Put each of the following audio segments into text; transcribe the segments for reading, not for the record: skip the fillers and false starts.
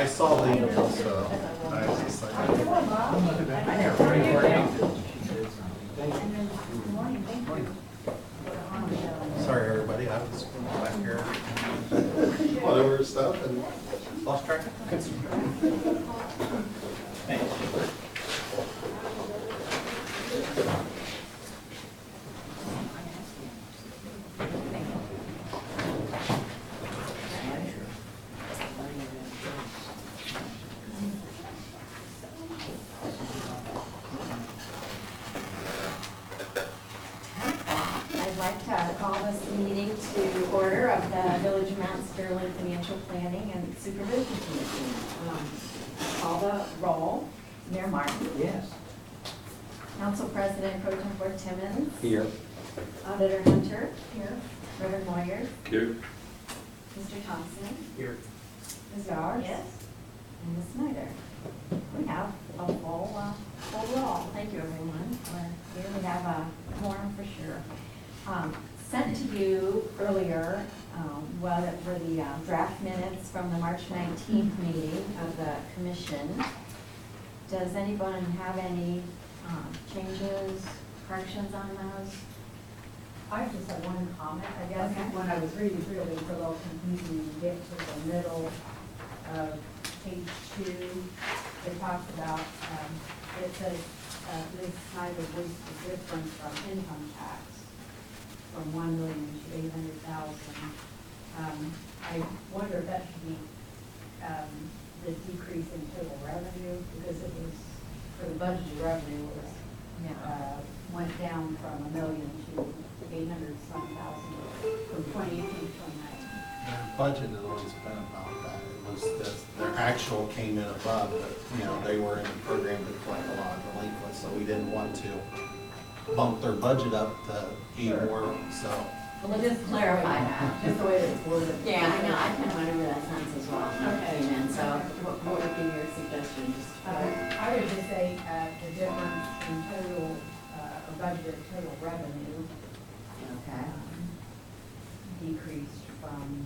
saw the email, so I was just like, sorry, everybody, I was back here. Whatever stuff and lost track. I'd like to call this meeting to order of the Village of Mount Sterling Financial Planning and Supervision Committee. Call the roll. Mayor Martin. Yes. Council President Pro Tempore Timmons. Here. Auditor Hunter. Here. Reverend Moyer. Here. Mr. Thompson. Here. Ms. Yars. Yes. And Ms. Snyder. We have a full roll. Thank you, everyone. Here we have a quorum for sure. Sent to you earlier were the draft minutes from the March 19th meeting of the commission. Does anyone have any changes, corrections on those? I just have one comment, I guess. Okay. When I was reading through it, it was a little confusing to get to the middle of page 2. It talks about, it says, Ms. Snyder voiced the difference from income tax from 1 million to 800,000. I wonder if that should be the decrease in total revenue, because it was, for the budgeted revenue, it was, went down from 1 million to 800-some-thousand from 2018 to 2019. Their budget has always been about that. It was just, their actual came in above, but, you know, they were in the program to collect a lot of delinquents, so we didn't want to bump their budget up to be more, so. Well, let's just clarify that. Just the way that it's worded. Yeah, I know, I kind of wonder where that sounds as well. Okay. Amen. So what would be your suggestion? Just I would just say the difference in total, or budgeted total revenue okay. decreased from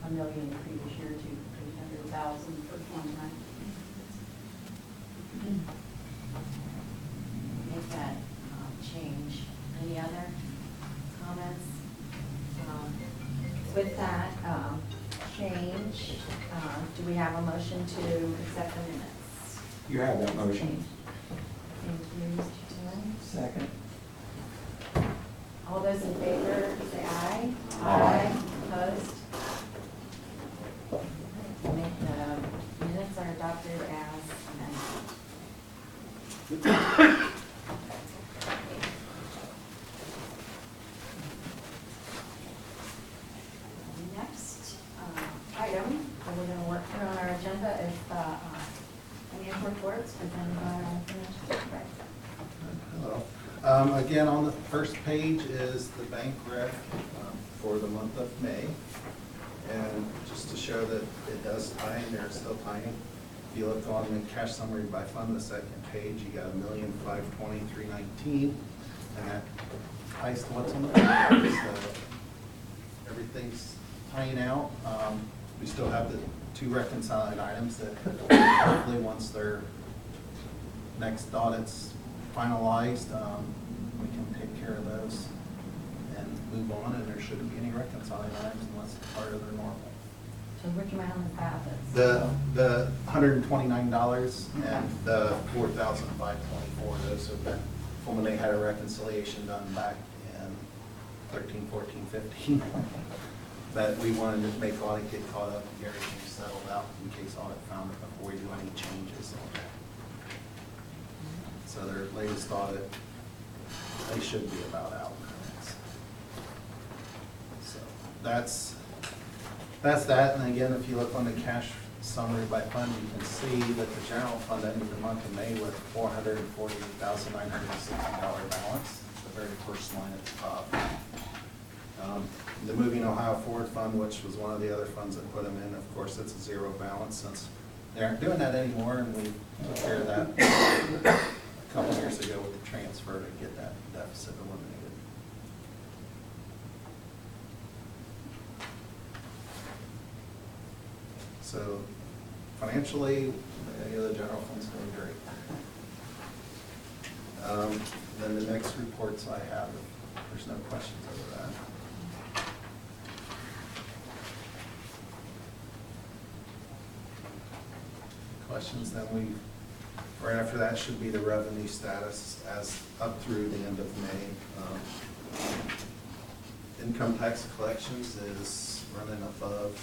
1 million the previous year to 800,000 for 2019. Make that change. Any other comments? With that change, do we have a motion to accept the minutes? You have that motion. Thank you, Mr. Tillman. Second. All those in favor, say aye. Aye. Opposed? The minutes are adopted as amended. Next item, that we're going to work through on our agenda is financial reports presented by our financial supervisor. Hello. Again, on the first page is the bank rec for the month of May. And just to show that it does tie, they're still tying. If you look on the cash summary by fund, the second page, you got 1,520,319, and that ties to what's on the back. So everything's tying out. We still have the 2 reconciling items that hopefully once their next audit's finalized, we can take care of those and move on, and there shouldn't be any reconciling items unless it's part of their normal. So which amount is that? The $129 and the $4,524, those have been from when they had a reconciliation done back in 13, 14, 15. But we wanted to make audit get caught up and get everything settled out in case audit found it before we do any changes. So their latest audit, they should be about out. So that's that. And again, if you look on the cash summary by fund, you can see that the general fund ended the month of May with $448,960 balance, the very first line at the top. The Moving Ohio Forward Fund, which was one of the other funds that put them in, of course, it's a zero balance since they aren't doing that anymore, and we took care of that a couple years ago with the transfer to get that deficit eliminated. So financially, the general fund's doing great. Then the next reports I have, there's no questions over that. Questions, then right after that should be the revenue status as up through the end of May. Income tax collections is running above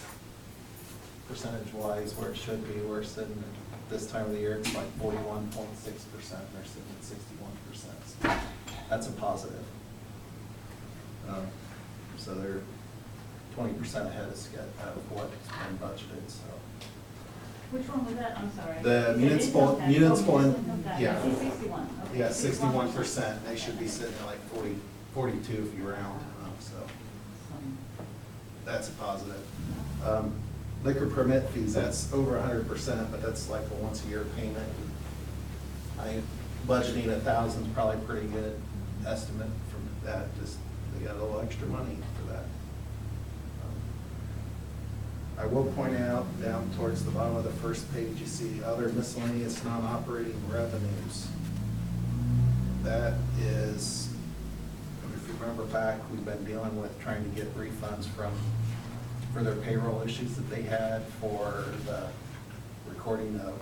percentage-wise where it should be. We're sitting at this time of the year, it's like 41.6%, they're sitting at 61%. That's a positive. So they're 20% ahead of what's been budgeted, so. Which one was that? I'm sorry. The You said municipal, income tax. municipal, Oh, and- income tax. yeah. I see 61. Okay, Yeah, 61%, they should be sitting at like 42 if you round, so that's a positive. Liquor permit fees, that's over 100%, but that's like a once-a-year payment. Budgeting 1,000 is probably a pretty good estimate from that, just they got a little extra money for that. I will point out down towards the bottom of the first page, you see other miscellaneous non-operating revenues. That is, if you remember back, we've been dealing with trying to get refunds for their payroll issues that they had for the recording of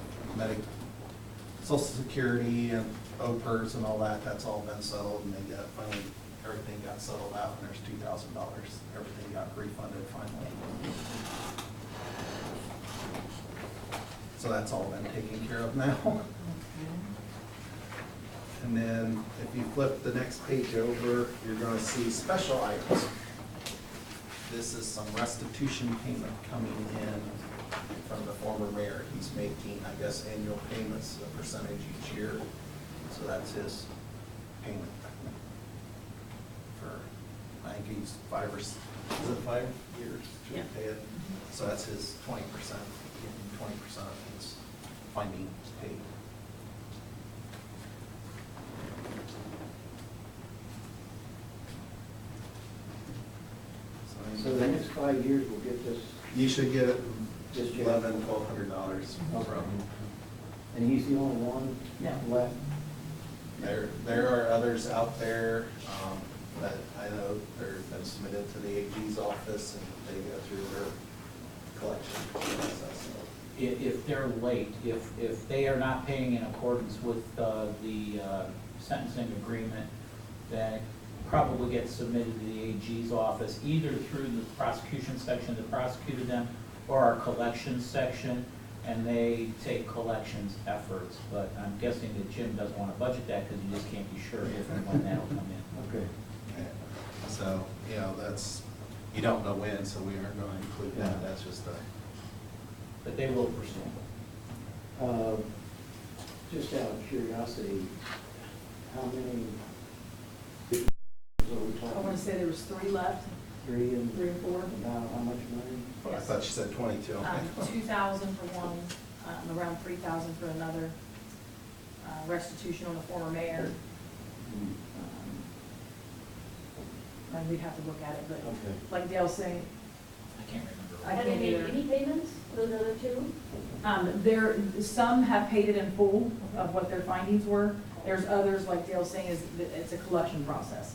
Social Security and OPERS and all that. That's all been settled, and they got finally, everything got settled out, and there's $2,000. Everything got refunded finally. So that's all been taken care of now. And then if you flip the next page over, you're gonna see special items. This is some restitution payment coming in from the former mayor. He's making, I guess, annual payments, a percentage each year. So that's his payment for, I think he's 5 years to Yeah. pay it. So that's his 20%, getting 20% of his findings paid. So the next 5 years we'll get this, You should get it This year. $1,100-$1,200 from. and he's the only one Yeah. left? There are others out there that I know they've been submitted to the AG's office and they go through their collection process. If they're late, if they are not paying in accordance with the sentencing agreement, then it probably gets submitted to the AG's office, either through the prosecution section that prosecuted them, or our collections section, and they take collections efforts. But I'm guessing that Jim doesn't want to budget that because you just can't be sure if and when that'll come in. Okay. So, that's, you don't know when, so we aren't going to include that. That's just a. But they will pursue. Just out of curiosity, how many? Are we I talking? want to say there was 3 left, 3 and 3 or 4. about how much money? I thought you said 22. 2,000 for one, around 3,000 for another, restitution on the former mayor. And we'd have to look at it, but Okay. like Dale's saying, I can't remember. I Have can't they made either. any payments for the other two? some have paid it in full of what their findings were. There's others, like Dale's saying, is that it's a collection process.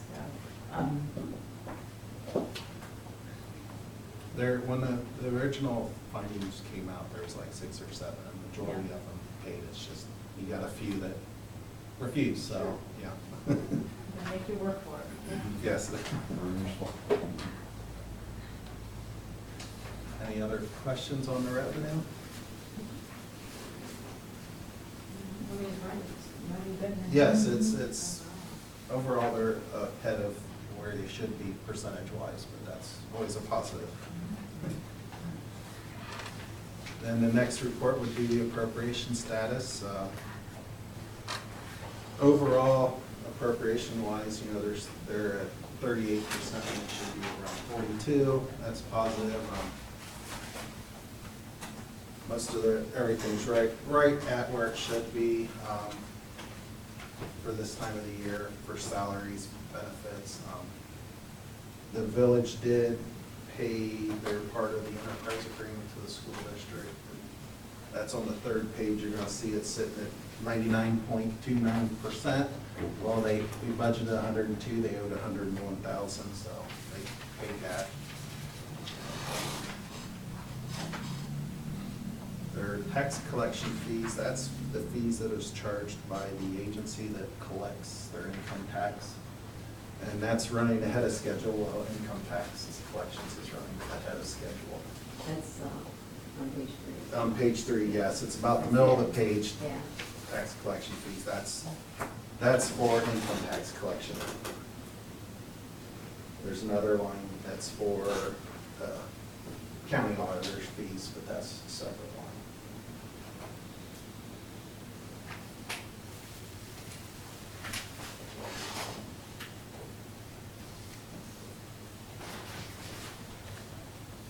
When the original findings came out, there was like 6 or 7, and the majority of them paid. It's just, you got a few that refused, so, yeah. They make you work for it. Yes. Any other questions on the revenue? Yes, it's, overall, they're ahead of where they should be percentage-wise, but that's always a positive. Then the next report would be the appropriation status. Overall, appropriation-wise, they're at 38%, it should be around 42, that's positive. Most of everything's right at where it should be for this time of the year, for salaries, benefits. The village did pay their part of the enterprise agreement to the school district. That's on the third page, you're gonna see it's sitting at 99.29%. Well, we budgeted 102, they owed 101,000, so they paid that. Their tax collection fees, that's the fees that is charged by the agency that collects their income tax. And that's running ahead of schedule, while income taxes collections is running ahead of schedule. That's on page 3. On page 3, yes, it's about the middle of the page, Yeah. tax collection fees, that's for income tax collection. There's another line that's for county auditor's fees, but that's a separate line.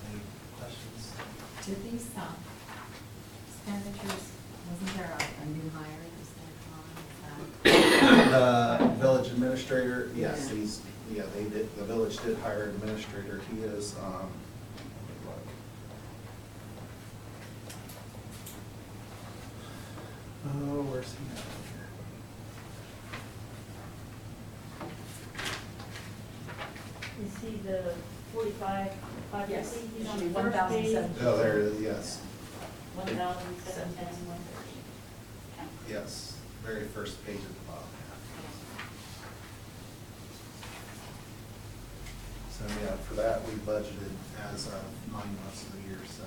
Any questions? Do these expenditures, wasn't there a new hire this time? The village administrator, yes, Yeah. the village did hire an administrator, he is, oh, where's he at here? You see the 45, 550? Yes, He's it on should be the first page. 1,700. Oh, there it is, yes, 1,710. yes, very first page at the bottom. So, yeah, for that, we budgeted as of 9 months of the year, so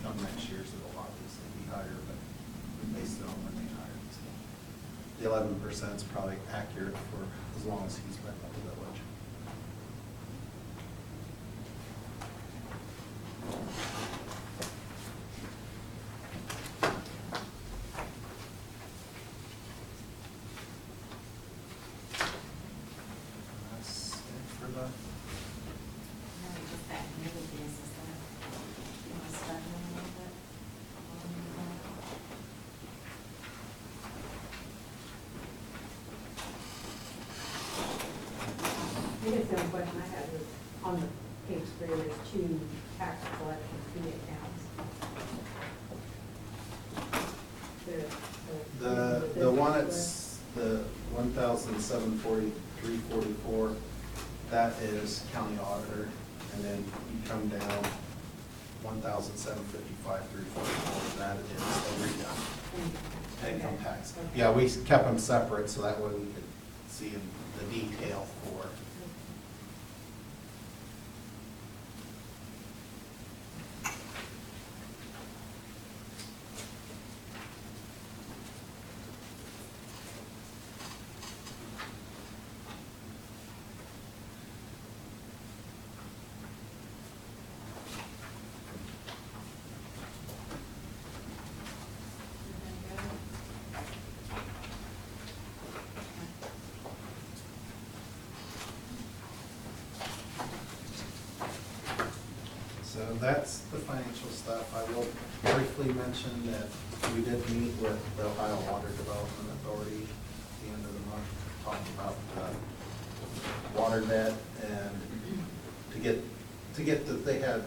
come next year's it'll obviously be higher, but we based it on when they hired. So the 11% is probably accurate for as long as he's been with the village. That's it for the. I guess the only question I had was, on the page 3, there's 2 tax collection fee accounts. The one that's the 1,743.44, that is county auditor, and then you come down 1,755.344, that is the income tax. Yeah, we kept them separate, so that way we could see the detail for. So that's the financial stuff. I will briefly mention that we did meet with the Ohio Water Development Authority at the end of the month, talking about water debt and they had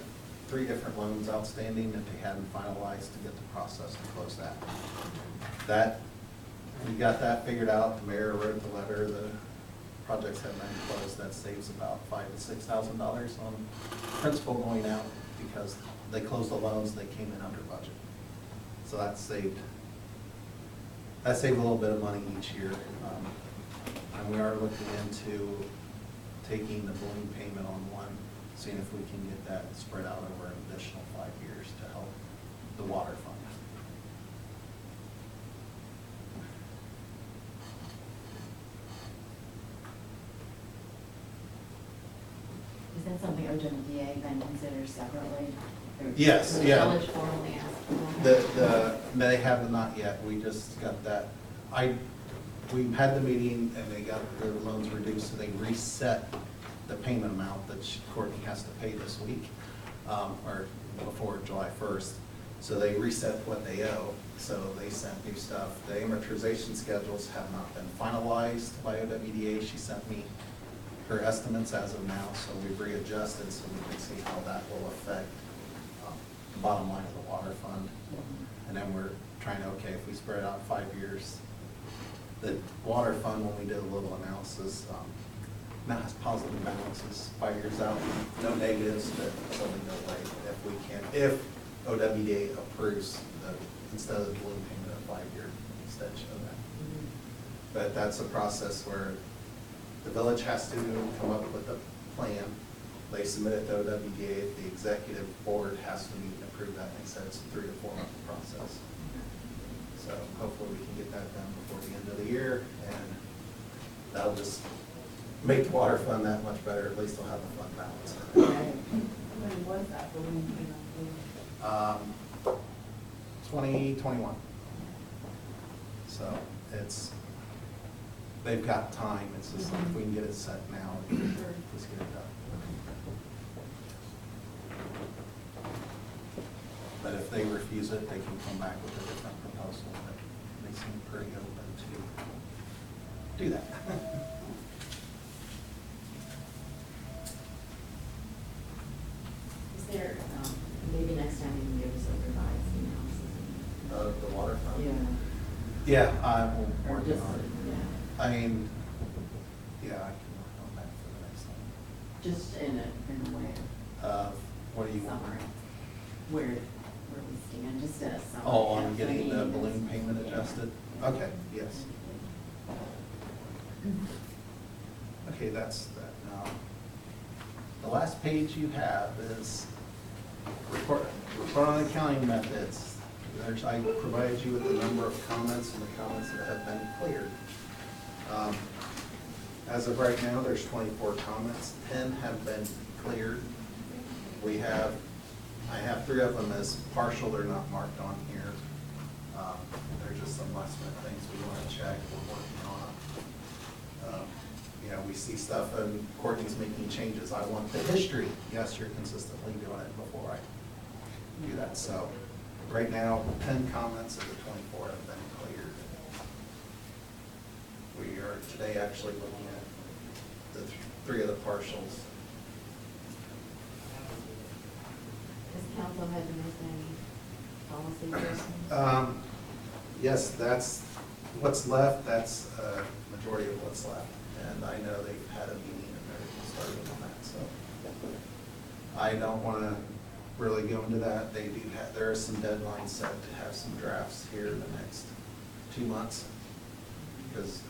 3 different loans outstanding that they hadn't finalized to get the process to close that. We got that figured out. The mayor wrote the letter. The projects have been closed. That saves about $5,000 to $6,000 on principal going out because they closed the loans, they came in under budget. So that saved a little bit of money each year. And we are looking into taking the balloon payment on one, seeing if we can get that spread out over an additional 5 years to help the water fund. Is that something OWDA then considers separately? Or Yes, the yeah. village formally asked for that? They have not yet, we just got that. We had the meeting and they got their loans reduced, so they reset the payment amount that Courtney has to pay this week, or before July 1st. So they reset what they owe, so they sent new stuff. The amortization schedules have not been finalized by OWDA. She sent me her estimates as of now, so we've readjusted so we can see how that will affect the bottom line of the water fund. And then we're trying to, okay, if we spread out 5 years, the water fund, when we did a little analysis, now has positive balances 5 years out, no negatives, but it's only no way if OWDA approves instead of the balloon payment of 5-year extension of that. But that's a process where the village has to come up with a plan. They submit it to OWDA, the executive board has to meet and approve that, and they said it's a 3 to 4 month process. So hopefully we can get that done before the end of the year, and that'll just make the water fund that much better, at least they'll have the fund balance. When was that balloon payment? 2021. So they've got time, it's just if we can get it set now, just get it done. But if they refuse it, they can come back with a different proposal, but they seem pretty open to do that. Is there, maybe next time you can give us a revised analysis? The water fund? Yeah. Yeah, I'm Or working just, on it. yeah, I mean, yeah, I can work on that for the next time. just in a way, What do you want? summary, where we stand, just a summary. Oh, on of getting the meeting. balloon payment Yeah. adjusted? Okay, yes. Okay, that's that. Now, the last page you have is report on accounting methods. I provided you with the number of comments and the comments that have been cleared. As of right now, there's 24 comments, 10 have been cleared. I have 3 of them as partial, they're not marked on here. They're just some last minute things we want to check, we're working on. We see stuff and Courtney's making changes. I want the history. Yes, you're consistently doing it before I do that. So right now, 10 comments of the 24 have been cleared. We are today actually looking at the 3 of the partials. Has council had to make any policy adjustments? Yes, that's what's left. That's a majority of what's left. And I know they've had a meeting and they're starting on that, so. I don't want to really go into that. There are some deadlines set to have some drafts here in the next 2 months. Because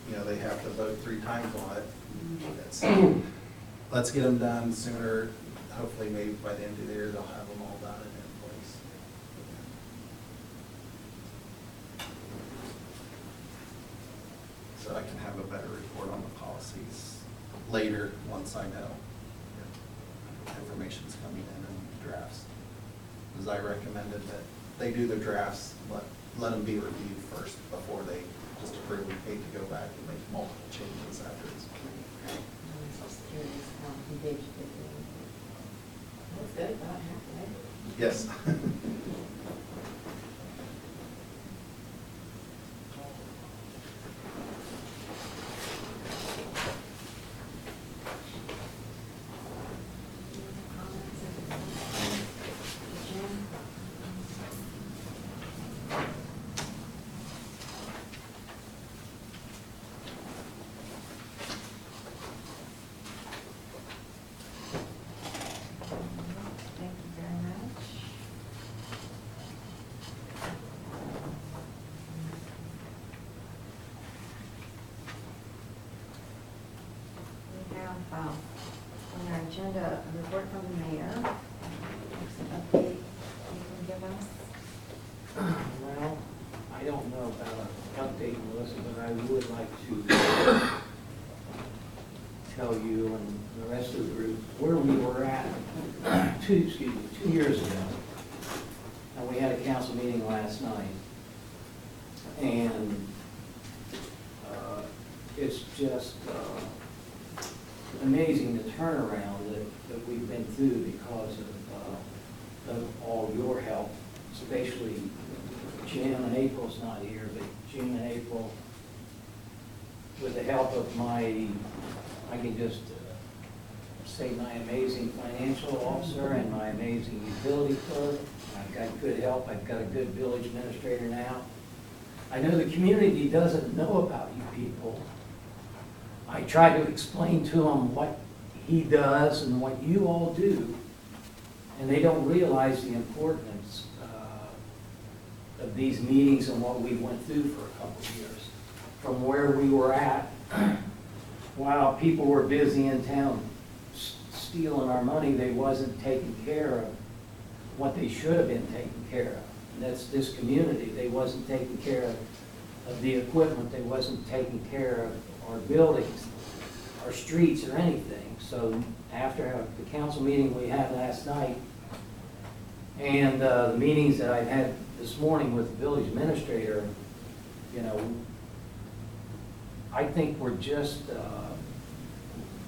they have to vote 3 times on it. So, let's get them done sooner. Hopefully, maybe by the end of the year, they'll have them all done and in place. So I can have a better report on the policies later, once I know information's coming in and drafts. As I recommended that they do the drafts, let them be reviewed first before they just approve. We hate to go back and make multiple changes after it's. I'm just curious how engaged they've been. That's good, about halfway. Yes. Thank you very much. We have on our agenda a report from the mayor. Some update you can give us. Well, I don't know about an update, Melissa, but I would like to tell you and the rest of the group where we were at 2 years ago. And we had a council meeting last night. And it's just amazing the turnaround that we've been through because of all your help, especially Jim, and April's not here, but Jim and April, with the help of I can just say my amazing financial officer and my amazing utility clerk, my I've got good help, I've got a good village administrator now. I know the community doesn't know about you people. I try to explain to them what he does and what you all do, and they don't realize the importance of these meetings and what we went through for a couple of years. From where we were at, while people were busy in town stealing our money, they wasn't taking care of what they should have been taking care of. And that's this community. They wasn't taking care of the equipment. They wasn't taking care of our buildings, our streets, or anything. So after the council meeting we had last night, and the meetings that I've had this morning with the village administrator, you know, I think we're just,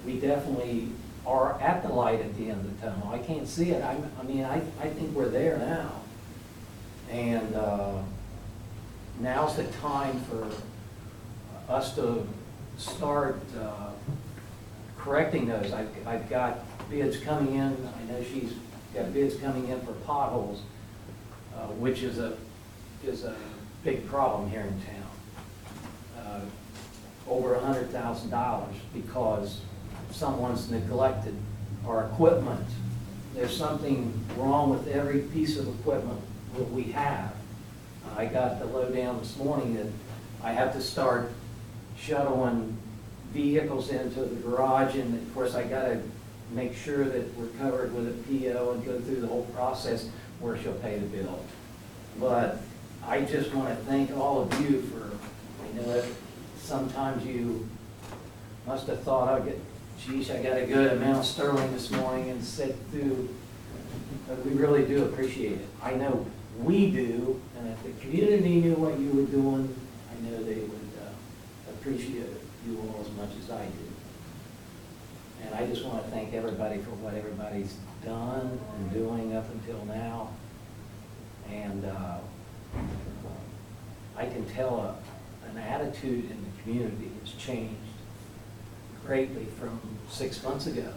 we definitely are at the light at the end of the tunnel. I can't see it. I think we're there now. And now's the time for us to start correcting those. I've got bids coming in. I know she's got bids coming in for potholes, which is a big problem here in town. Over $100,000 because someone's neglected our equipment. There's something wrong with every piece of equipment that we have. I got the lowdown this morning that I have to start shuttling vehicles into the garage, and of course I gotta make sure that we're covered with a PO and go through the whole process where she'll pay the bill. But I just want to thank all of you for, I know that sometimes you must have thought, geez, I got a good amount of sterling this morning and sit through, but we really do appreciate it. I know we do, and if the community knew what you were doing, I know they would appreciate you all as much as I do. And I just want to thank everybody for what everybody's done and doing up until now. And I can tell an attitude in the community has changed greatly from 6 months ago,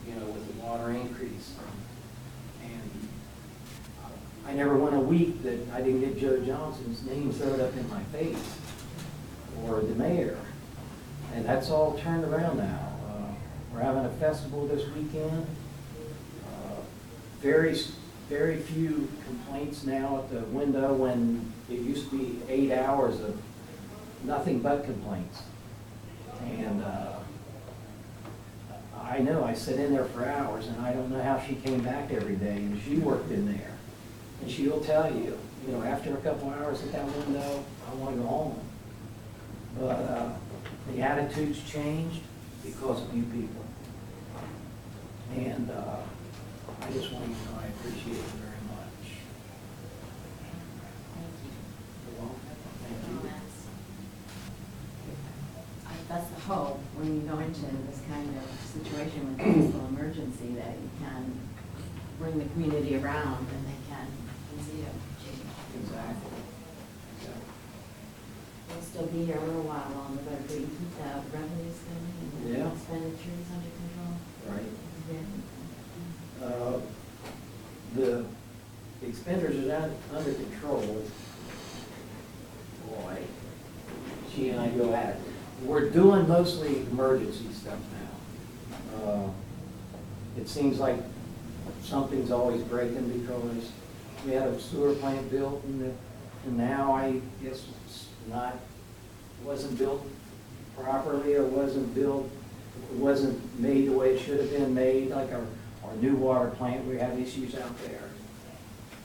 you know, with the water increase. And I never went a week that I didn't get Joe Johnson's name thrown up in my face, or the mayor. And that's all turned around now. We're having a festival this weekend. Very few complaints now at the window, when it used to be 8 hours of nothing but complaints. And I know I sit in there for hours, and I don't know how she came back every day, and she worked in there. And she'll tell you, you know, after a couple hours at that window, I want to go home. But the attitude's changed because of you people. And I just want you to know I appreciate it very much. You're welcome. Thank you. That's the hope, when you go into this kind of situation with municipal emergency, that you can bring the community around and they can see it. Exactly. We'll still be here a little while longer, but if we keep the revenues coming and Yeah. the expenditures under control. Right. then- The expenditures are under control. Boy, she and I go at it. We're doing mostly emergency stuff now. It seems like something's always breaking because we had a sewer plant built, and now I guess it's not, wasn't built properly, or wasn't made the way it should have been made, like our new water plant. We have issues out there,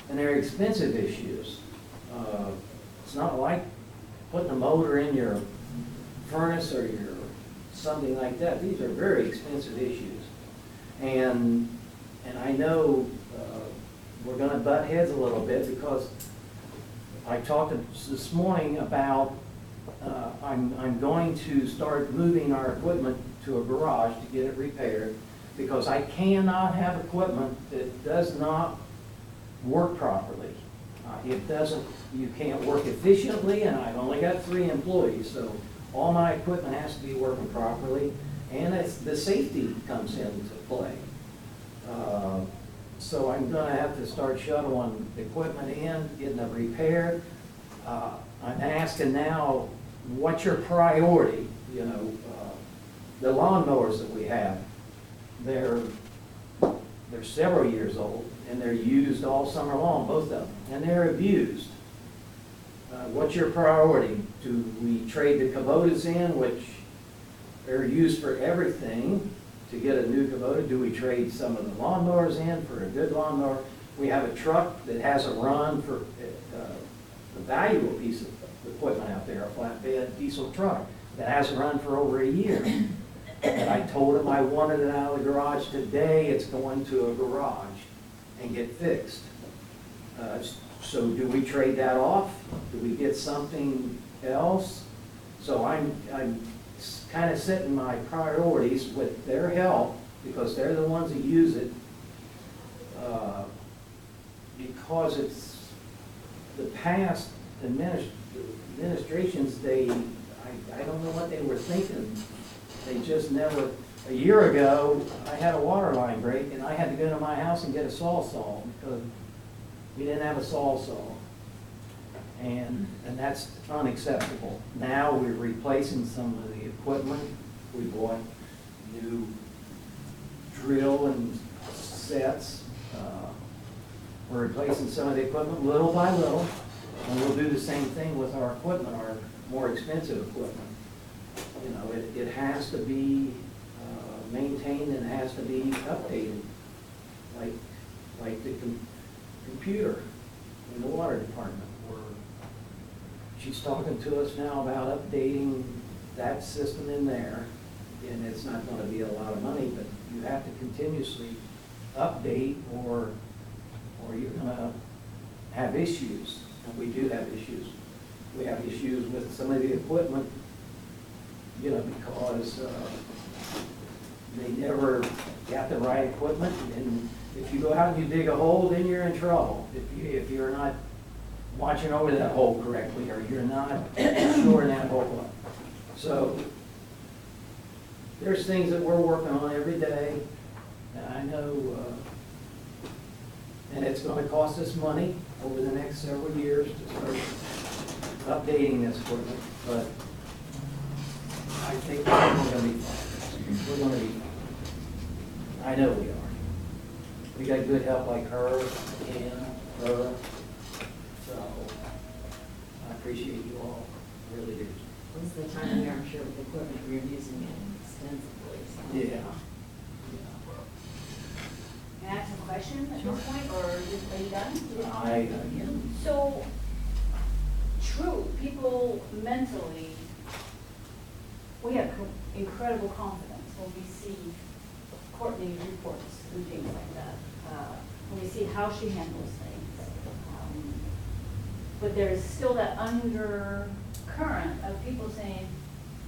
and they're expensive issues. It's not like putting a motor in your furnace or your something like that. These are very expensive issues, and I know we're going to butt heads a little bit, because I talked this morning about I'm going to start moving our equipment to a garage to get it repaired, because I cannot have equipment that does not work properly. You can't work efficiently, and I've only got 3 employees, so all my equipment has to be working properly, and the safety comes into play. So I'm gonna have to start shuttling equipment in, getting it repaired. I'm asking now, what's your priority? You know, the lawnmowers that we have, they're several years old, and they're used all summer long, both of them, and they're abused. What's your priority? Do we trade the Kubotas in, which they're used for everything, to get a new Kubota? Do we trade some of the lawnmowers in for a good lawnmower? We have a truck that hasn't run for a valuable piece of equipment out there, a flatbed diesel truck that hasn't run for over a year. And I told him I wanted it out of the garage today. It's going to a garage and get fixed. So do we trade that off? Do we get something else? So I'm kind of setting my priorities with their help, because they're the ones that use it. Because it's the past administrations, I don't know what they were thinking. They just never, a year ago, I had a water line break, and I had to go to my house and get a saw because we didn't have a saw. And that's unacceptable. Now we're replacing some of the equipment. We bought new drill and sets. We're replacing some of the equipment little by little, and we'll do the same thing with our equipment, our more expensive equipment. You know, it has to be maintained and has to be updated, like the computer in the water department. She's talking to us now about updating that system in there, and it's not going to be a lot of money, but you have to continuously update, or you're going to have issues, and we do have issues. We have issues with some of the equipment, you know, because they never got the right equipment, and if you go out and you dig a hole, then you're in trouble. If you're not watching over that hole correctly, or you're not shoring that hole up. So there's things that we're working on every day, and I know, and it's going to cost us money over the next several years to start updating this equipment, but I think we're going to be fine. We're going to be fine. I know we are. We got good help like her, and her. So I appreciate you all, I really do. Most of the time, I'm sure with the equipment, we're using it extensively, so. Yeah. Can I ask a question at this point, or are you done? I So, true, people mentally, we have incredible confidence when we see Courtney's reports and things like that. When we see how she handles things. But there's still that undercurrent of people saying,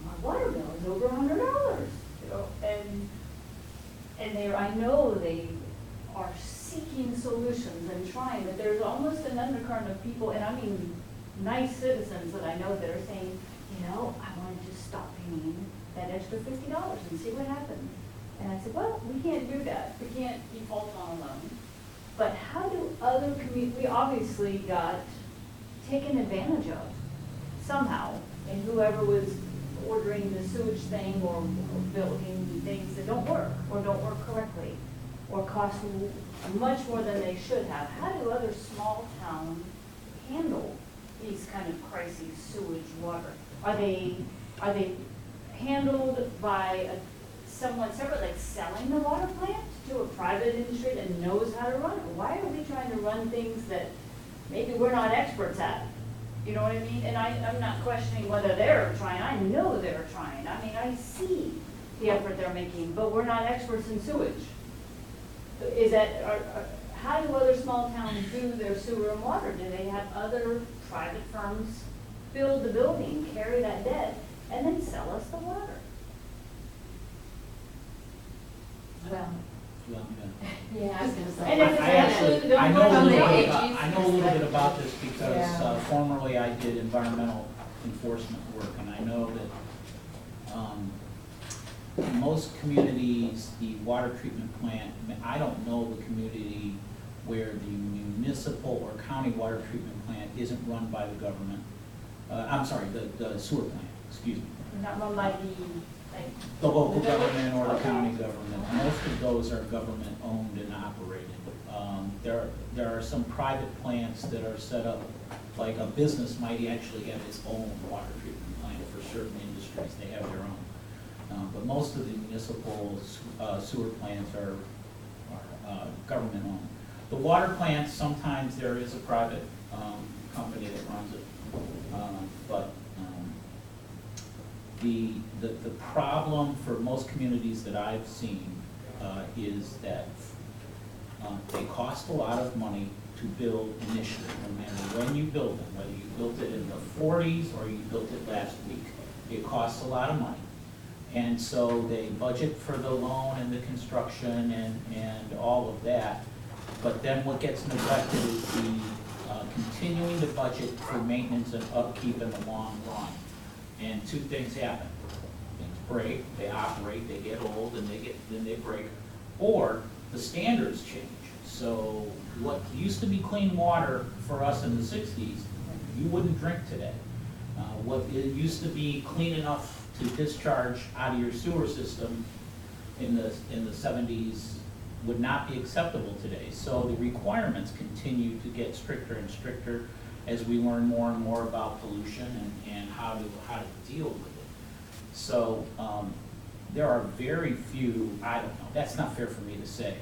my water bill is over $100, you know, and I know they are seeking solutions and trying, but there's almost an undercurrent of people, and I mean nice citizens that I know that are saying, you know, I want to just stop paying that extra $50 and see what happens. And I said, well, we can't do that. We can't default on a loan. But how do other we obviously got taken advantage of somehow, and whoever was ordering the sewage thing or building things that don't work or don't work correctly or cost much more than they should have. How do other small towns handle these kind of crises, sewage, water? Are they handled by someone separate, like selling the water plant to a private industry that knows how to run it? Why are we trying to run things that maybe we're not experts at? You know what I mean? And I'm not questioning whether they're trying. I know they're trying. I mean, I see the effort they're making, but we're not experts in sewage. How do other small towns do their sewer and water? Do they have other private firms build the building, carry that debt, and then sell us the water? Well, Well, yeah. yeah, I was gonna say. And if it's I actually, don't I know work a on little the bit AG's about, I know a little bit perspective. about this because Yeah. formerly I did environmental enforcement work, and I know that most communities, the water treatment plant, I don't know the community where the municipal or county water treatment plant isn't run by the government. I'm sorry, the sewer plant, excuse me. Not run by the, like, The local The village? government or the Okay. county government. Most of those are government-owned and operated. There are some private plants that are set up, like a business might actually have its own water treatment plant for certain industries, they have their own. But most of the municipal sewer plants are government-owned. The water plants, sometimes there is a private company that runs it. But the problem for most communities that I've seen is that they cost a lot of money to build initially, no matter when you build them, whether you built it in the 40s or you built it last week. It costs a lot of money. And so they budget for the loan and the construction and all of that. But then what gets neglected is the continuing to budget for maintenance and upkeep in the long run. And two things happen. Things break, they operate, they get old, and then they break. Or the standards change. So what used to be clean water for us in the 60s, you wouldn't drink today. What it used to be clean enough to discharge out of your sewer system in the 70s would not be acceptable today. So the requirements continue to get stricter and stricter as we learn more and more about pollution and how to deal with it. So there are very few, I don't know, that's not fair for me to say.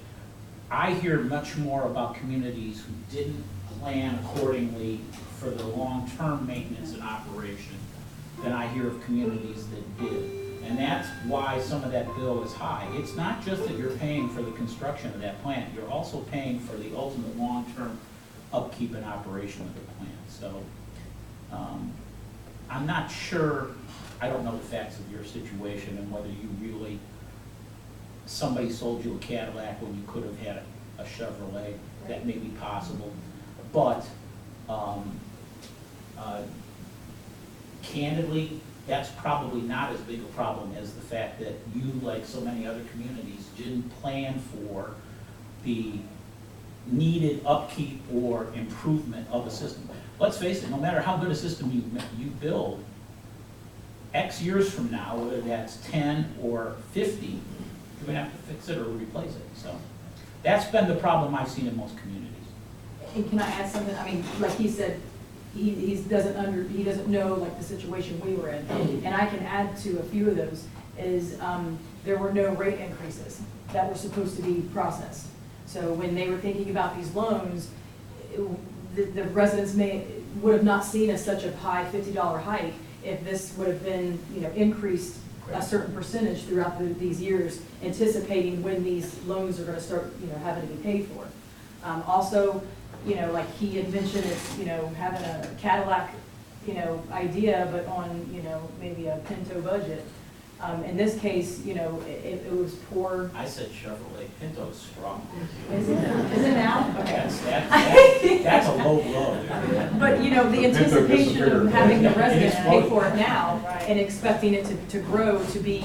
I hear much more about communities who didn't plan accordingly for the long-term maintenance and operation than I hear of communities that did. And that's why some of that bill is high. It's not just that you're paying for the construction of that plant, you're also paying for the ultimate long-term upkeep and operation of the plant. So I'm not sure, I don't know the facts of your situation and whether you really, somebody sold you a Cadillac when you could have had a Chevrolet. That may be possible. But candidly, that's probably not as big a problem as the fact that you, like so many other communities, didn't plan for the needed upkeep or improvement of a system. Let's face it, no matter how good a system you build, X years from now, whether that's 10 or 50, you're gonna have to fix it or replace it. So that's been the problem I've seen in most communities. and can I add something? I mean, like he said, he doesn't know like the situation we were in. And I can add to a few of those is there were no rate increases that were supposed to be processed. So when they were thinking about these loans, the residents would have not seen such a high $50 hike if this would have been, increased a certain percentage throughout these years, anticipating when these loans are going to start, having to be paid for. Also, like he had mentioned, it's, having a Cadillac, idea, but on, maybe a Pinto budget. In this case, it was poor. I said Chevrolet, Pinto's strong. Is it now? Okay. That's a low blow. But, the anticipation of having the residents pay for it now Right. and expecting it to grow to be,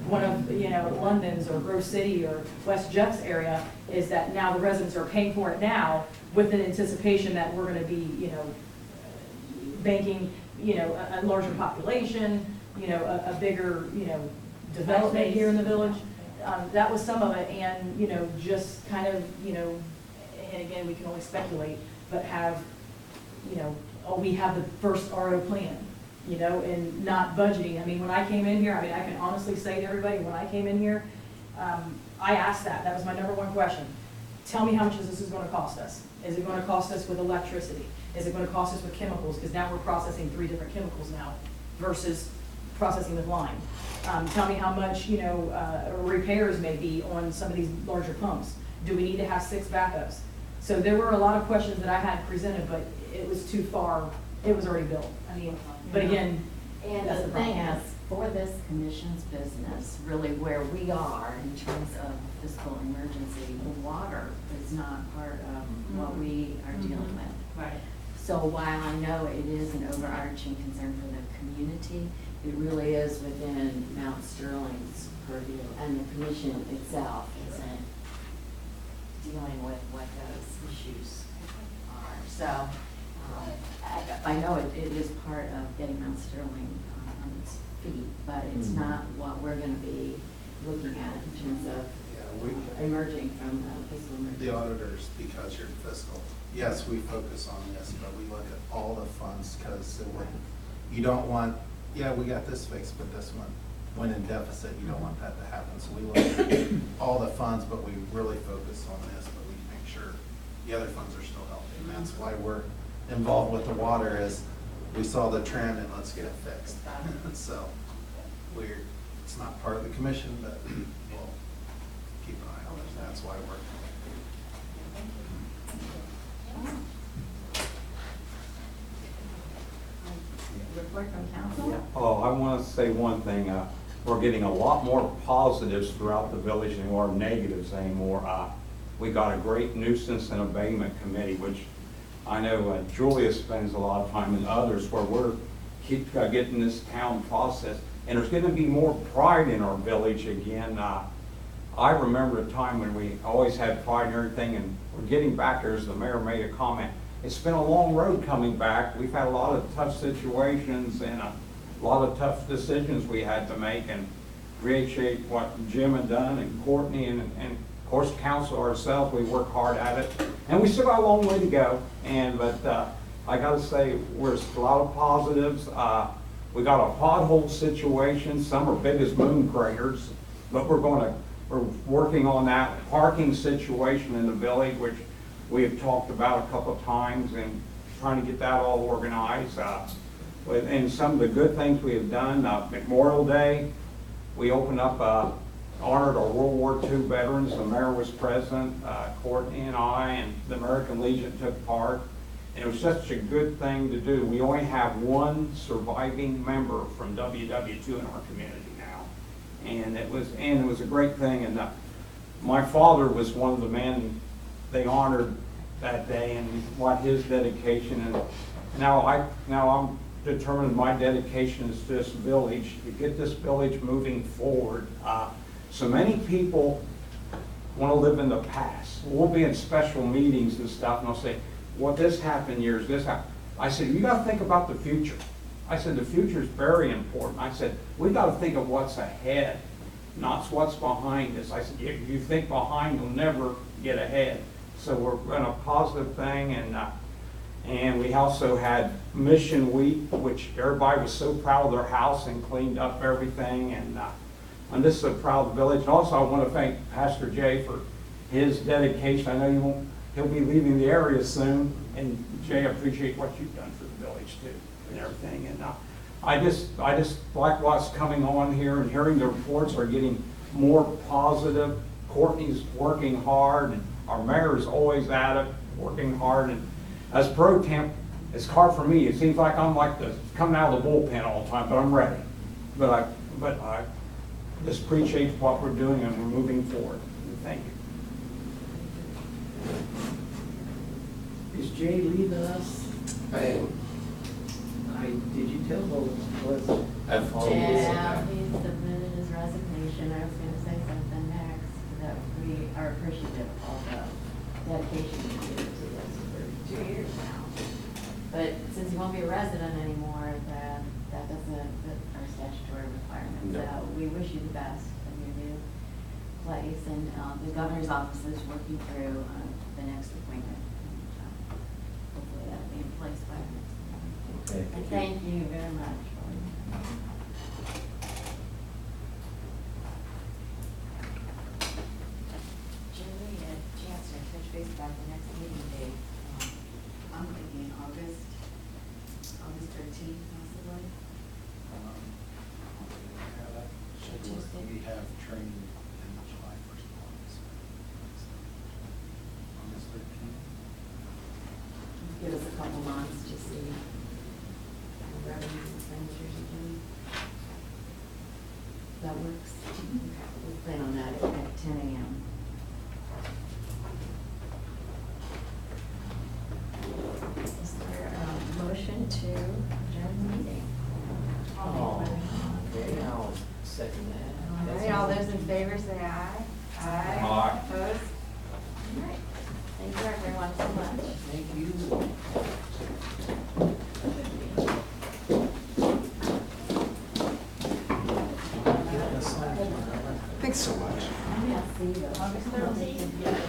one of, London's or Grove City or West Jeff's area is that now the residents are paying for it now with an anticipation that we're gonna be, banking, a larger population, a bigger, development here in the village. That was some of it, and, just kind of, and again, we can only speculate, but have, we have the first RO plan, and not budgeting. I mean, when I came in here, I can honestly say to everybody, when I came in here, I asked that was my number one question. Tell me how much this is gonna cost us. Is it gonna cost us with electricity? Is it gonna cost us with chemicals? Because now we're processing 3 different chemicals now versus processing with lime. Tell me how much, repairs may be on some of these larger pumps. Do we need to have 6 backups? So there were a lot of questions that I had presented, but it was too far, it was already built. But again, And that's the the thing problem. is, for this commission's business, really where we are in terms of fiscal emergency, the water is not part of what we are dealing with. Right. So while I know it is an overarching concern for the community, it really is within Mount Sterling's purview, and the commission itself isn't dealing with what those issues are. So, I know it is part of getting Mount Sterling on its feet, but it's not what we're gonna be looking at in terms of emerging from the fiscal emergency. The auditors, because you're fiscal, yes, we focus on this, but we look at all the funds, because you don't want, yeah, we got this fixed, but this one went in deficit, you don't want that to happen. So we look at all the funds, but we really focus on this, but we make sure the other funds are still healthy. And that's why we're involved with the water, is we saw the trend and let's get it fixed. So it's not part of the commission, but we'll keep an eye on it. That's why we're. Report from council? Oh, I want to say one thing. We're getting a lot more positives throughout the village than we are negatives anymore. We got a great nuisance and abatement committee, which I know Julia spends a lot of time, and others, where we're keep getting this town process. And there's going to be more pride in our village again. I remember a time when we always had pride in everything, and we're getting back there, as the mayor made a comment. It's been a long road coming back. We've had a lot of tough situations and a lot of tough decisions we had to make, and appreciate what Jim had done, and Courtney, and of course council ourselves. We work hard at it, and we still got a long way to go. But I got to say, there's a lot of positives. We got a pothole situation. Some are big as moon craters, but we're working on that parking situation in the village, which we have talked about a couple of times, and trying to get that all organized. And some of the good things we have done, Memorial Day, we opened up, honored our World War II veterans. The mayor was present, Courtney and I, and the American Legion took part. And it was such a good thing to do. We only have one surviving member from WW2 in our community now. And it was a great thing. And my father was one of the men they honored that day, and what his dedication. And now I'm determined my dedication is to this village, to get this village moving forward. So many people want to live in the past. We'll be in special meetings and stuff, and they'll say, well, this happened years, this happened. I said, you got to think about the future. I said, the future is very important. I said, we got to think of what's ahead, not what's behind us. I said, if you think behind, you'll never get ahead. So we're in a positive thing, and we also had Mission Week, which everybody was so proud of their house and cleaned up everything, and I'm just so proud of the village. And also I want to thank Pastor Jay for his dedication. I know he'll be leaving the area soon, and Jay, I appreciate what you've done for the village too, and everything. And I just like what's coming on here, and hearing the reports are getting more positive. Courtney's working hard, and our mayor is always at it, working hard. And as pro temp, it's hard for me. It seems like I'm coming out of the bullpen all the time, but I'm ready. But I just appreciate what we're doing, and we're moving forward. Thank you. Is Jay leaving us? Did you tell what? Yeah, he submitted his resignation. I was gonna say something next, that we are appreciative of the dedication he did to us for 2 years now. But since he won't be a resident anymore, that doesn't fit our statutory requirements. No. So we wish you the best in your new place, and the governor's office is working through the next appointment. Hopefully that'll be in place by next month. Okay, And thank you very much. Julie, a chance to touch base about the next meeting date. I'm thinking August 13th possibly. We have training in July 1st of August. August 13th. Give us a couple months to see revenues and expenditures again. That works. We'll plan on that at 10 a.m. Is there a motion to adjourn the meeting? Oh. say aye. Aye. Opposed? All right. Thank you everyone so much. Thank you. Thanks so much. August 13th.